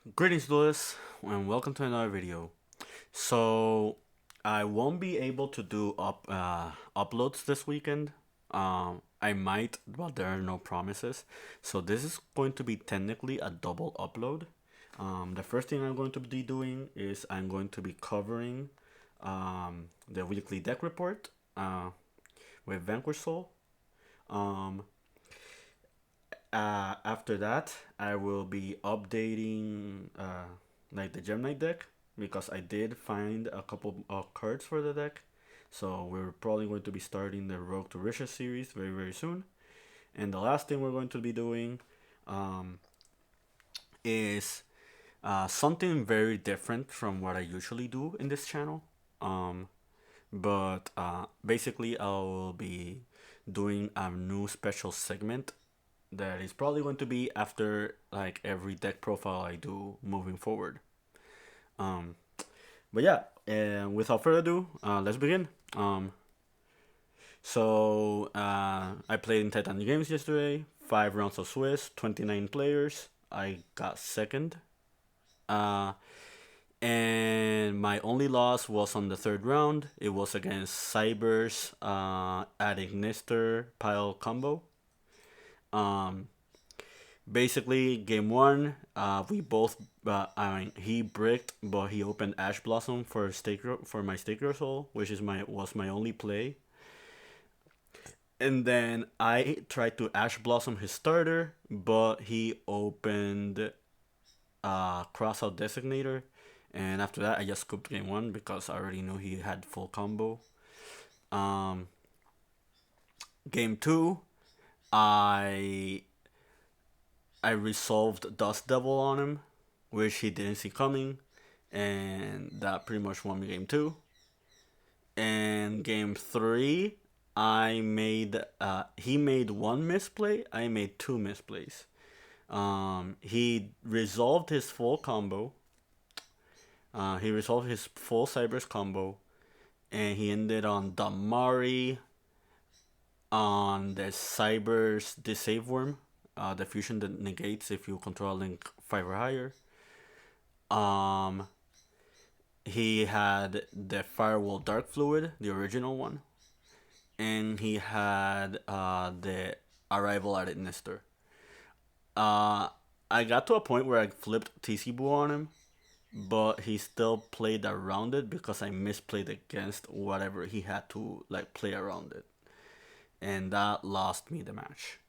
Greetings, Lewis, and welcome to another video. So, I won't be able to do uploads this weekend. I might, but there are no promises. So this is going to be technically a double upload. The first thing I'm going to be doing is I'm going to be covering the weekly deck report with Vanquish Soul. Um, After that, I will be updating like the Gem Knight deck because I did find a couple of cards for the deck. So we're probably going to be starting the Rogue to Riches series very soon. And the last thing we're going to be doing um, is something very different from what I usually do in this channel. Um, but basically, I will be doing a new special segment that is probably going to be after like every deck profile I do moving forward. Um, but yeah, and without further ado, let's begin. I played in Titan Games yesterday. 5 rounds of Swiss, 29 players. I got second. Uh, and my only loss was on the third round. It was against Cyber's Ignister Pile combo. Um, Basically, game one, we both. I mean, he bricked, but he opened Ash Blossom for for my Staker Soul, which is my only play. And then I tried to Ash Blossom his starter, but he opened Crossout Designator, and after that I just scooped game one because I already knew he had full combo. Um, Game two, I I resolved Dust Devil on him, which he didn't see coming, and that pretty much won me game two. And game three, I made he made one misplay, I made two misplays. He resolved his full combo. He resolved his full Cybers combo, and he ended on Damari on the Cybers Disave Worm, the fusion that negates if you control a link 5 or higher. Um, he had the Firewall Dark Fluid, the original one, and he had the Arrival at Ignister. Uh, I got to a point where I flipped TC Boo on him, but he still played around it because I misplayed against whatever he had to like play around it, and that lost me the match.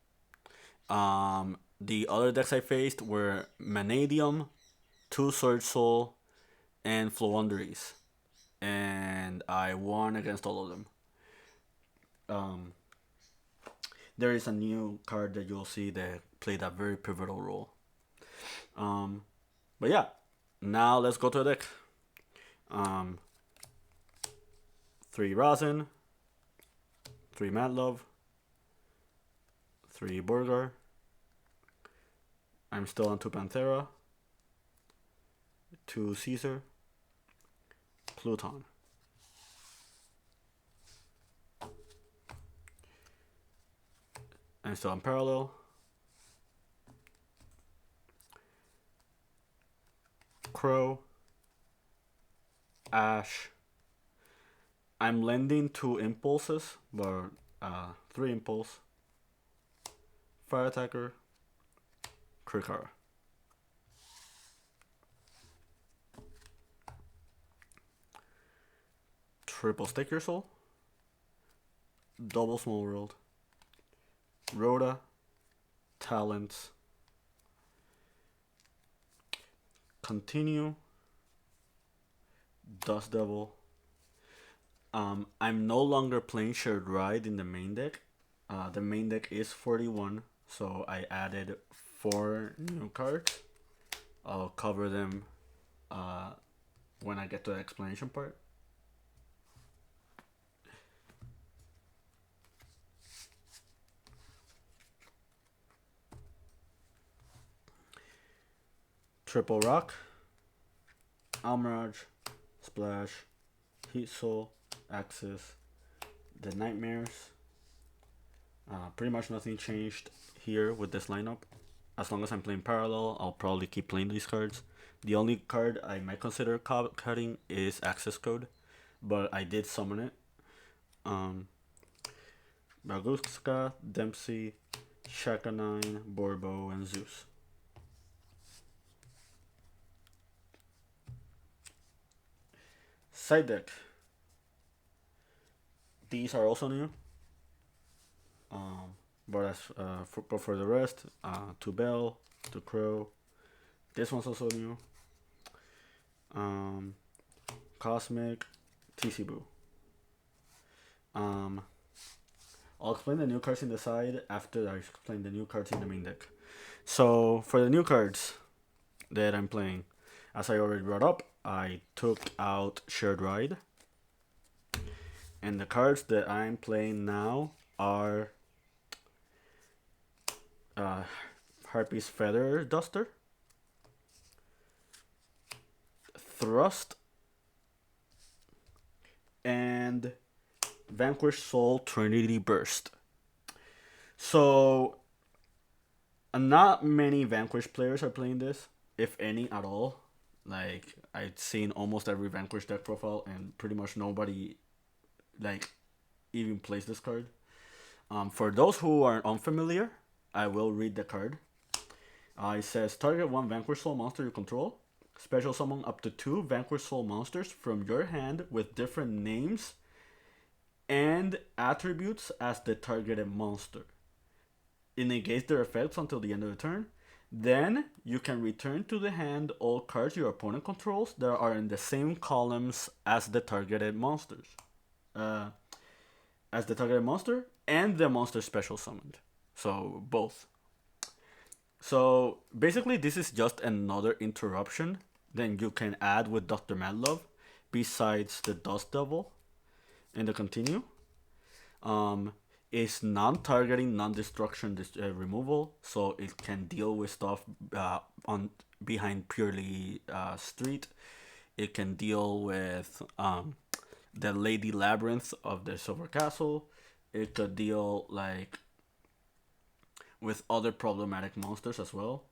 The other decks I faced were Manadium, Two Sword Soul, and Floowandereeze, and I won against all of them. Um, there is a new card that you'll see that played a very pivotal role. Um, but yeah, now let's go to the deck. Um, 3 Rosin, 3 Madlove, 3 Burger. I'm still on 2 Panthera, 2 Caesar, Pluton. I'm still on Parallel, Crow, Ash. I'm lending 2 Impulses, but 3 Impulse, Fire Attacker, Krikara. Triple Stick Your Soul, Double Small World, Rhoda, Talents, Continue, Dust Devil. I'm no longer playing Shared Ride in the main deck. The main deck is 41, so I added 4 new cards. I'll cover them uh, when I get to the explanation part. Triple Rock, Almirage, Splash, Heat Soul, Axis, the Nightmares. Pretty much nothing changed here with this lineup. As long as I'm playing Parallel, I'll probably keep playing these cards. The only card I might consider cutting is Access Code, but I did summon it. Um, Baguska, Dempsey, Shaka9, Borbo, and Zeus. Side deck. These are also new. Um, but for the rest, to Bell, to Crow. This one's also new. Um, Cosmic, TC Boo. Um, I'll explain the new cards in the side after I explain the new cards in the main deck. So for the new cards that I'm playing, as I already brought up, I took out Shared Ride. And the cards that I'm playing now are uh, Harpy's Feather Duster, Thrust, and Vanquish Soul Trinity Burst. So, not many Vanquish players are playing this, if any at all. Like, I've seen almost every Vanquish deck profile, and pretty much nobody, like, even plays this card. For those who are unfamiliar, I will read the card. It says target one Vanquish Soul monster you control. Special summon up to two Vanquish Soul monsters from your hand with different names and attributes as the targeted monster. It negates their effects until the end of the turn. Then you can return to the hand all cards your opponent controls that are in the same columns as the targeted monsters. Uh, as the targeted monster and the monster special summoned. So both. So basically, this is just another interruption. Then you can add with Dr. Madlove, besides the Dust Devil and the Continue. Um, is non-targeting, non-destruction removal, so it can deal with stuff on behind purely street. It can deal with the Lady Labyrinth of the Silver Castle. It could deal like with other problematic monsters as well.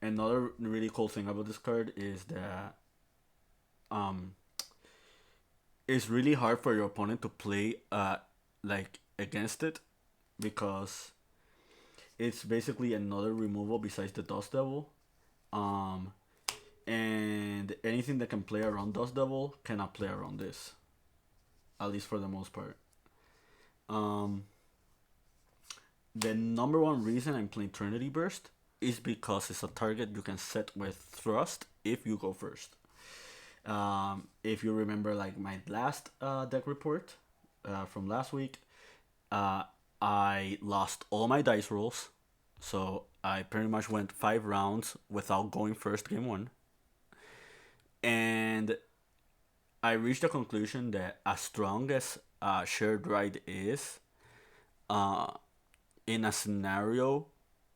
Another really cool thing about this card is that um, it's really hard for your opponent to play like against it because it's basically another removal besides the Dust Devil. Um, and anything that can play around Dust Devil cannot play around this, at least for the most part. Um, the number one reason I'm playing Trinity Burst is because it's a target you can set with Thrust if you go first. If you remember, like my last deck report from last week, I lost all my dice rolls, so I pretty much went 5 rounds without going first game one, and I reached the conclusion that as strong as Shared Ride is, uh, in a scenario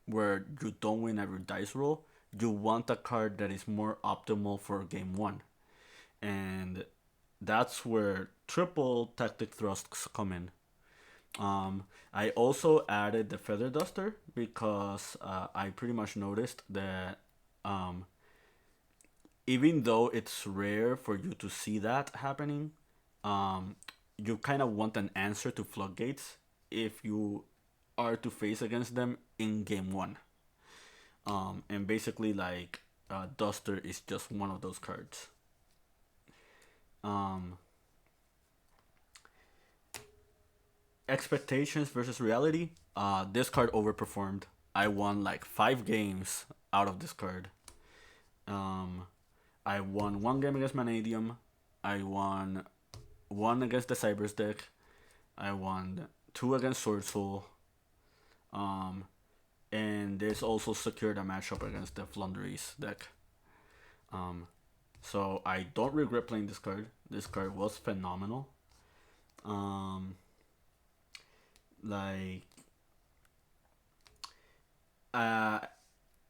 where you don't win every dice roll, you want a card that is more optimal for game one. And that's where triple tactic thrusts come in. I also added the Feather Duster because I pretty much noticed that um, even though it's rare for you to see that happening, you kind of want an answer to Floodgates if you are to face against them in game one. And basically, like, Duster is just one of those cards. Um, Expectations versus reality. This card overperformed. I won like 5 games out of this card. Um, I won one game against Manadium. I won one against the Cybers deck. I won two against Sword Soul. Um, and this also secured a matchup against the Flunderies deck. Um, so I don't regret playing this card. This card was phenomenal. Um, like, uh,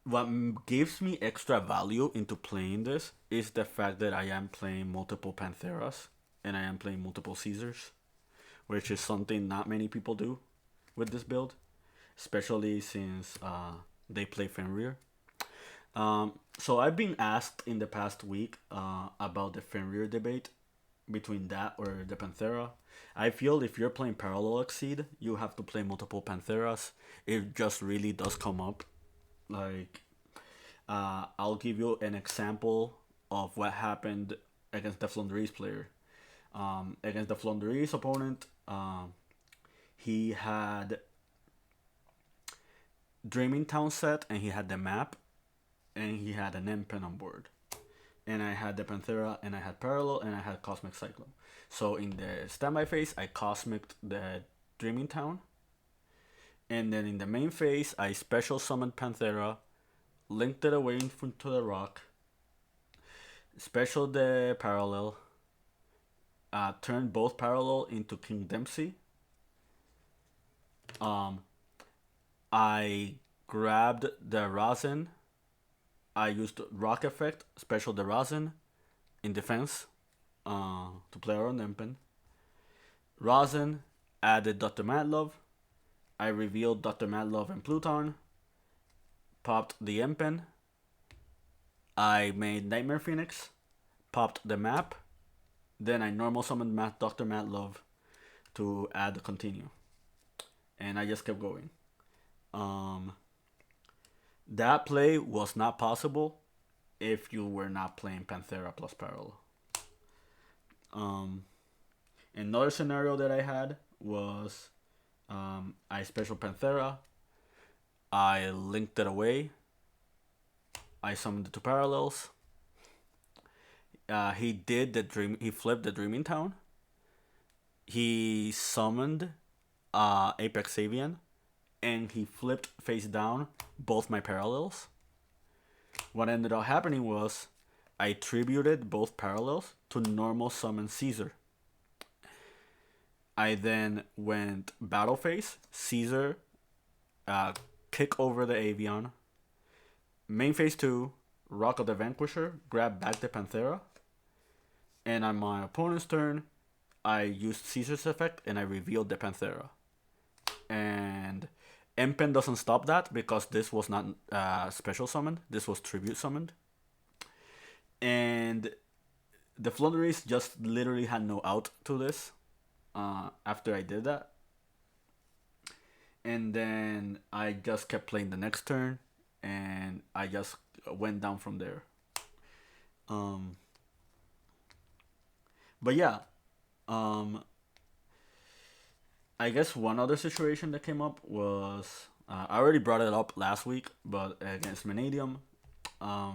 what gives me extra value into playing this is the fact that I am playing multiple Pantheras and I am playing multiple Caesars, which is something not many people do with this build, especially since they play Fenrir. So I've been asked in the past week about the Fenrir debate between that or the Panthera. I feel if you're playing Parallel Exceed, you have to play multiple Pantheras. It just really does come up. Like, I'll give you an example of what happened against the Flandres player. Against the Flandres opponent, he had Dreaming Town set and he had the map and he had an M pen on board. And I had the Panthera and I had Parallel and I had Cosmic Cyclone. So in the standby phase, I Cosmic the Dreaming Town. And then in the main phase, I special summoned Panthera, linked it away into the rock, special the Parallel, turned both Parallel into King Dempsey. Um, I grabbed the Rosin. I used Rock Effect, special the Rosin in defense to play around Empen. Rosin added Dr. Madlove. I revealed Dr. Madlove and Pluton. Popped the Empen. I made Nightmare Phoenix. Popped the map. Then I normal summoned Dr. Madlove to add the continue. And I just kept going. That play was not possible if you were not playing Panthera plus Parallel. Another scenario that I had was I special Panthera, I linked it away, I summoned the two parallels. He did the dream. He flipped the Dreaming Town. He summoned Apex Avian, and he flipped face down both my parallels. What ended up happening was I tributed both parallels to normal summon Caesar. I then went battle phase, Caesar, kick over the Avian. Main phase 2, Rock of the Vanquisher, grab back the Panthera. And on my opponent's turn, I used Caesar's effect and I revealed the Panthera. And Empen doesn't stop that because this was not special summoned. This was tribute summoned. And the Flandres just literally had no out to this after I did that. And then I just kept playing the next turn and I just went down from there. But yeah, I guess one other situation that came up was I already brought it up last week, but against Vanadium, I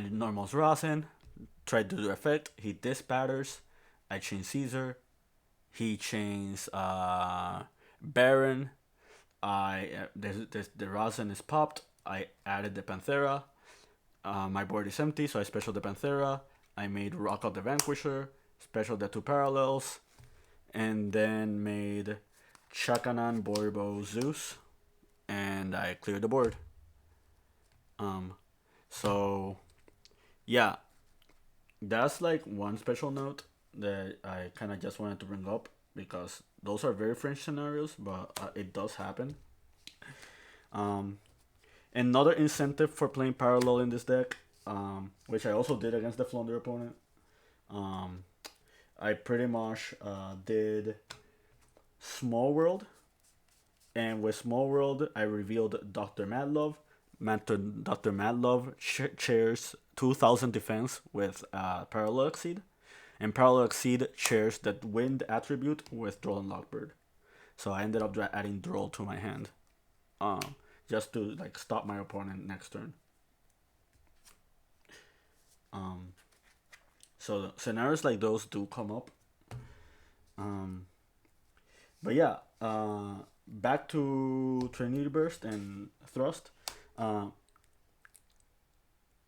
normals Rosin, tried to do effect. He disbatters. I chain Caesar. He chains Baron. The Rosin is popped. I added the Panthera. My board is empty, so I special the Panthera. I made Rock of the Vanquisher, special the two parallels, and then made Chakanan, Borbo, Zeus, and I cleared the board. So yeah, that's like one special note that I kind of just wanted to bring up because those are very French scenarios, but it does happen. Another incentive for playing parallel in this deck, which I also did against the Flounder opponent. I pretty much did Small World, and with Small World, I revealed Dr. Madlove. Dr. Madlove shares 2000 defense with Parallel Exceed, and Parallel Exceed shares that Wind attribute with Droll and Lockbird. So I ended up adding Droll to my hand, just to like stop my opponent next turn. So scenarios like those do come up. But yeah, back to Trinity Burst and Thrust.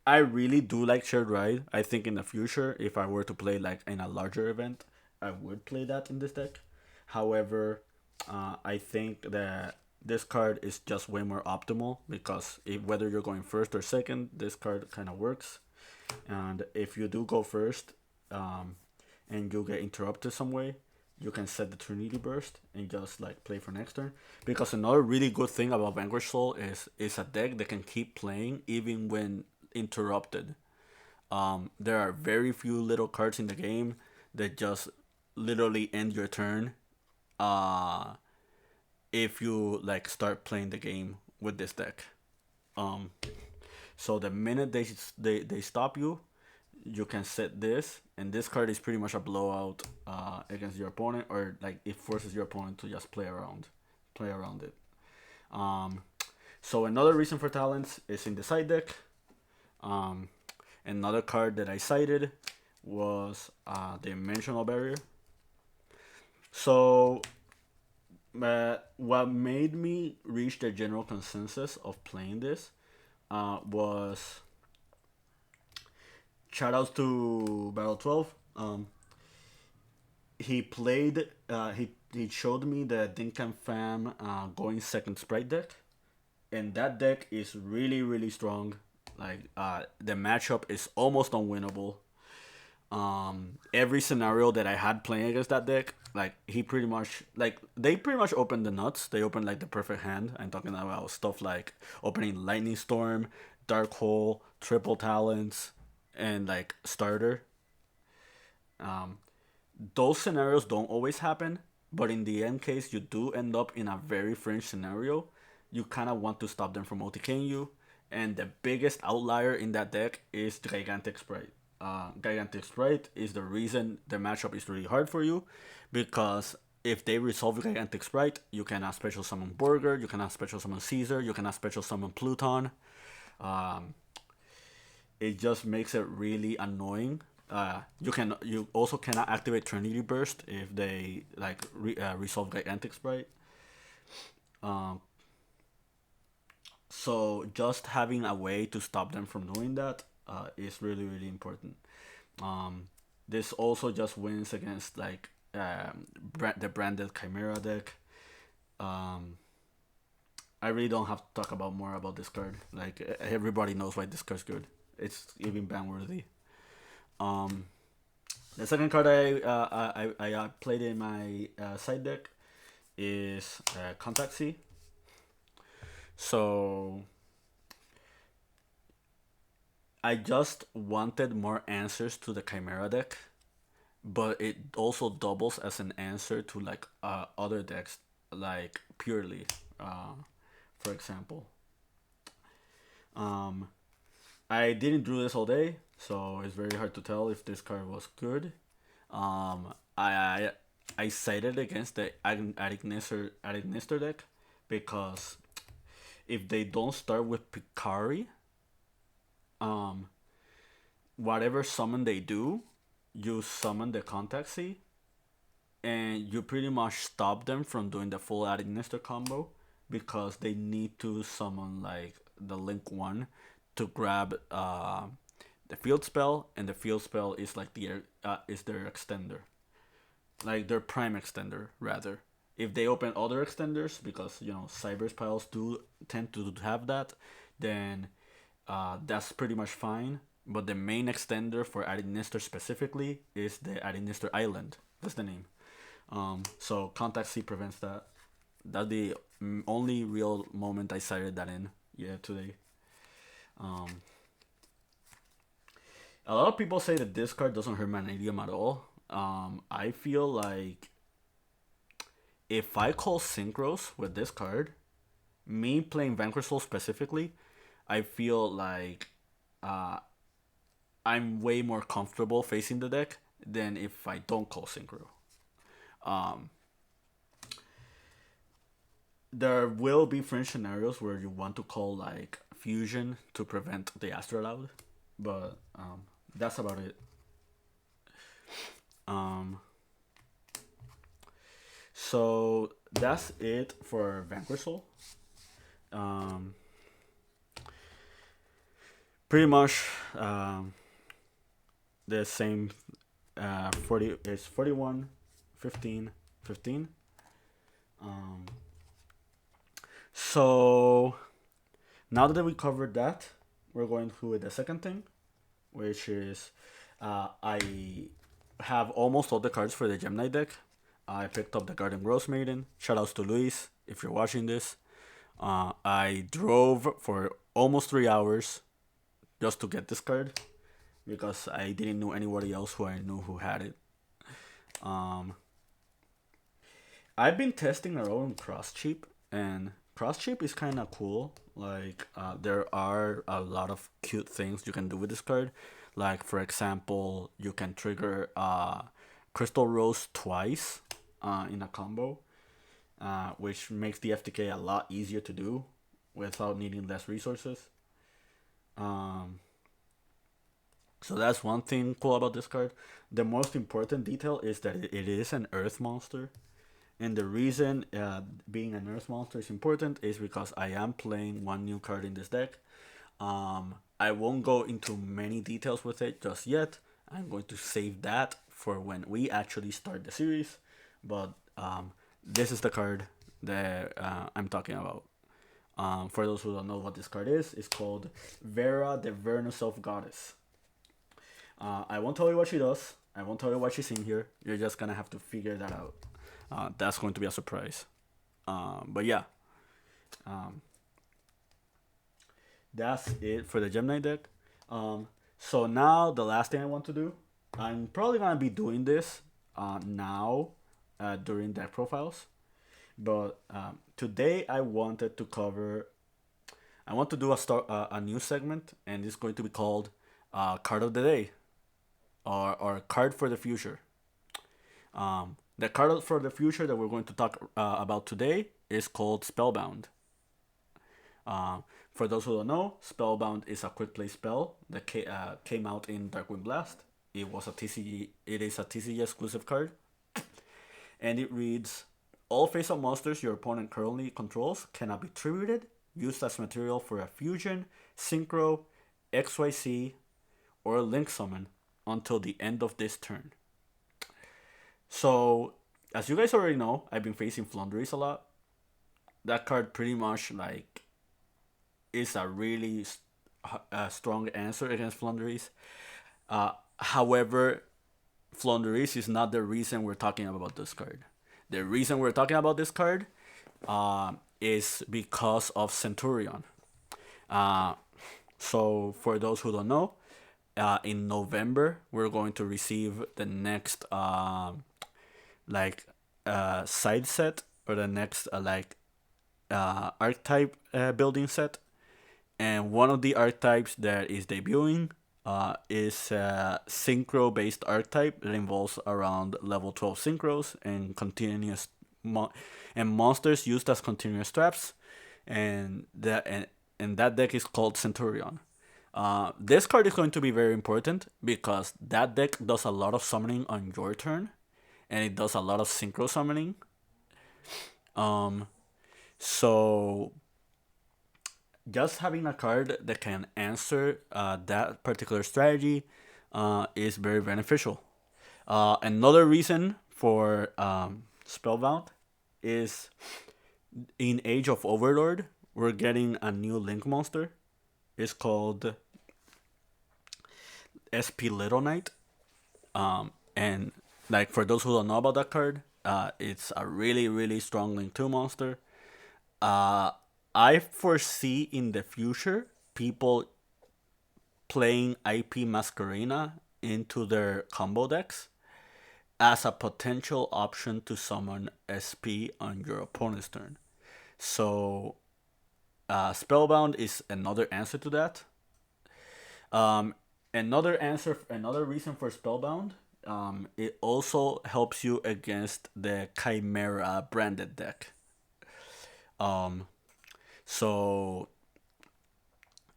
I really do like Shared Ride. I think in the future, if I were to play like in a larger event, I would play that in this deck. However, I think that this card is just way more optimal because whether you're going first or second, this card kind of works. And if you do go first, and you get interrupted some way, you can set the Trinity burst and just like play for next turn. Because another really good thing about Vanquish Soul is a deck that can keep playing even when interrupted. There are very few little cards in the game that just literally end your turn. Uh, if you like start playing the game with this deck. Um, so the minute they stop you, you can set this, and this card is pretty much a blowout against your opponent, or like it forces your opponent to just play around it. Um, so another reason for talents is in the side deck. Um, Another card that I cited was the Dimensional Barrier. So what made me reach the general consensus of playing this was shout outs to Battle 12. He played. He showed me the Dinkan Fam going second sprite deck, and that deck is really strong. Like the matchup is almost unwinnable. Every scenario that I had playing against that deck, like he pretty much like they pretty much opened the nuts. They opened like the perfect hand. I'm talking about stuff like opening Lightning Storm, Dark Hole, Triple Talents, and like starter. Um, those scenarios don't always happen, but in the end case, you do end up in a very fringe scenario. You kind of want to stop them from OTKing you, and the biggest outlier in that deck is Gigantic Sprite. Gigantic Sprite is the reason the matchup is really hard for you, because if they resolve Gigantic Sprite, you cannot special summon Burger, you cannot special summon Caesar, you cannot special summon Pluton. Um, it just makes it really annoying. You also cannot activate Trinity Burst if they like resolve Gigantic Sprite. Um, so just having a way to stop them from doing that is really important. Um, this also just wins against like the branded Chimera deck. Um, I really don't have to talk about more about this card. Like everybody knows why this card's good. It's even ban worthy. Um, the second card I played in my side deck is Contact C. So I just wanted more answers to the Chimera deck, but it also doubles as an answer to like other decks like Purely, uh, for example. Um, I didn't do this all day, so it's very hard to tell if this card was good. Um, I I, I cited against the Agnister deck because if they don't start with Picari, um, whatever summon they do, you summon the Contact C, and you pretty much stop them from doing the full Agnister combo because they need to summon like the Link one to grab the field spell, and the field spell is like is their extender, like their prime extender rather. If they open other extenders, because Cyber's piles do tend to have that, then that's pretty much fine. But the main extender for Adinister specifically is the Adinister Island. That's the name. So Contact C prevents that. That's the only real moment I cited that in. Yeah, today. Um, a lot of people say that this card doesn't hurt Manadium at all. I feel like if I call Synchros with this card, me playing Vanquish Soul specifically, I feel like uh, I'm way more comfortable facing the deck than if I don't call Synchro. Um, there will be fringe scenarios where you want to call like Fusion to prevent the Astrolabe, but that's about it. Um, so that's it for Vanquish Soul. Um, Pretty much the same 40 is 41 15 15. um so now that we covered that, we're going through the second thing, which is I have almost all the cards for the Gemini deck. I picked up the Garden Rose Maiden. Shoutouts to Luis if you're watching this. I drove for almost 3 hours just to get this card because I didn't know anybody else who I knew who had it. Um, I've been testing around cross cheap, and cross cheap is kind of cool. Like, there are a lot of cute things you can do with this card. Like, for example, you can trigger Crystal Rose twice in a combo, which makes the FTK a lot easier to do without needing less resources. Um, so that's one thing cool about this card. The most important detail is that it is an Earth monster. And the reason being an Earth monster is important is because I am playing one new card in this deck. I won't go into many details with it just yet. I'm going to save that for when we actually start the series. But this is the card that I'm talking about. For those who don't know what this card is, it's called Vera, the Vernus of Goddess. I won't tell you what she does. I won't tell you what she's in here. You're just gonna have to figure that out. That's going to be a surprise. But yeah, um, that's it for the Gemini deck. So now the last thing I want to do, I'm probably gonna be doing this now during deck profiles. But today I wanted to cover. I want to do a new segment, and it's going to be called Card of the Day or Card for the Future. The card for the future that we're going to talk about today is called Spellbound. For those who don't know, Spellbound is a quick play spell that came out in Darkwind Blast. It was a TCG. It is a TCG exclusive card, and it reads: all face-up monsters your opponent currently controls cannot be tributed, used as material for a fusion, synchro, XYZ, or link summon until the end of this turn. So, as you guys already know, I've been facing Flunderies a lot. That card pretty much like is a really strong answer against Flunderies. However, Flunderies is not the reason we're talking about this card. The reason we're talking about this card is because of Centurion. Uh, so, for those who don't know, in November we're going to receive the next like side set or the next archetype building set, and one of the archetypes that is debuting is a synchro based archetype that involves around level 12 synchros and and monsters used as continuous traps, and that deck is called Centurion. This card is going to be very important because that deck does a lot of summoning on your turn, and it does a lot of synchro summoning. Um, so just having a card that can answer that particular strategy is very beneficial. Another reason for Spellbound is in Age of Overlord, we're getting a new Link monster. It's called SP Little Knight. And like for those who don't know about that card, it's a really really strong Link 2 monster. I foresee in the future people playing IP Masquerena into their combo decks as a potential option to summon SP on your opponent's turn. So Spellbound is another answer to that. Um, another reason for Spellbound, it also helps you against the Chimera branded deck. Um, so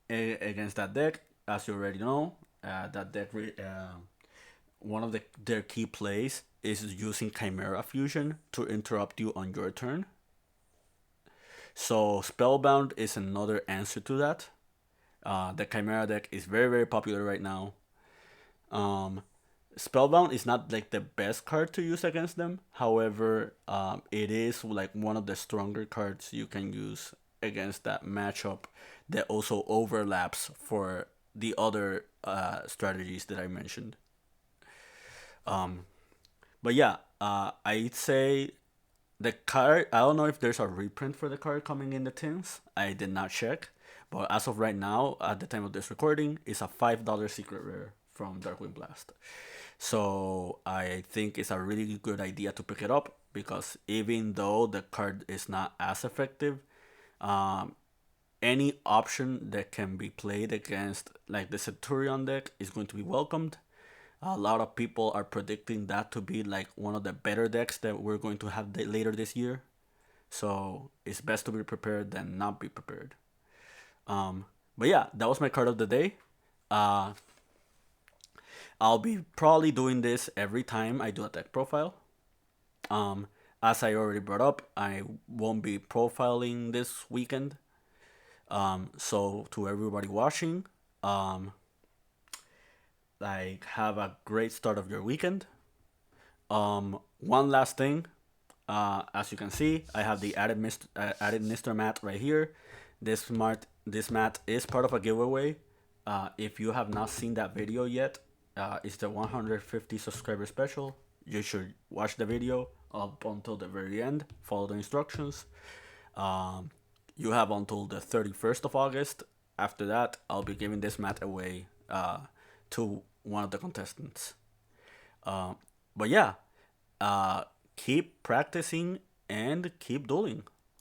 against that deck, as you already know, that deck one of their key plays is using Chimera Fusion to interrupt you on your turn. So Spellbound is another answer to that. The Chimera deck is very very popular right now. Um, Spellbound is not like the best card to use against them. However, it is like one of the stronger cards you can use against that matchup that also overlaps for the other strategies that I mentioned. Um, but yeah, I'd say the card. I don't know if there's a reprint for the card coming in the tins. I did not check, but as of right now, at the time of this recording, it's a $5 secret rare from Darkwing Blast. So I think it's a really good idea to pick it up because even though the card is not as effective, um, any option that can be played against like the Centurion deck is going to be welcomed. A lot of people are predicting that to be like one of the better decks that we're going to have later this year. So it's best to be prepared than not be prepared. Um, but yeah, that was my card of the day. Uh, I'll be probably doing this every time I do a deck profile. Um, as I already brought up, I won't be profiling this weekend. So to everybody watching, um, like have a great start of your weekend. One last thing, as you can see, I have the added Mr. Mat right here. This mat is part of a giveaway. If you have not seen that video yet, it's the 150 subscriber special. You should watch the video up until the very end. Follow the instructions. Um, you have until the 31st of August. After that, I'll be giving this mat away to one of the contestants. Um, but yeah, uh, keep practicing and keep dueling.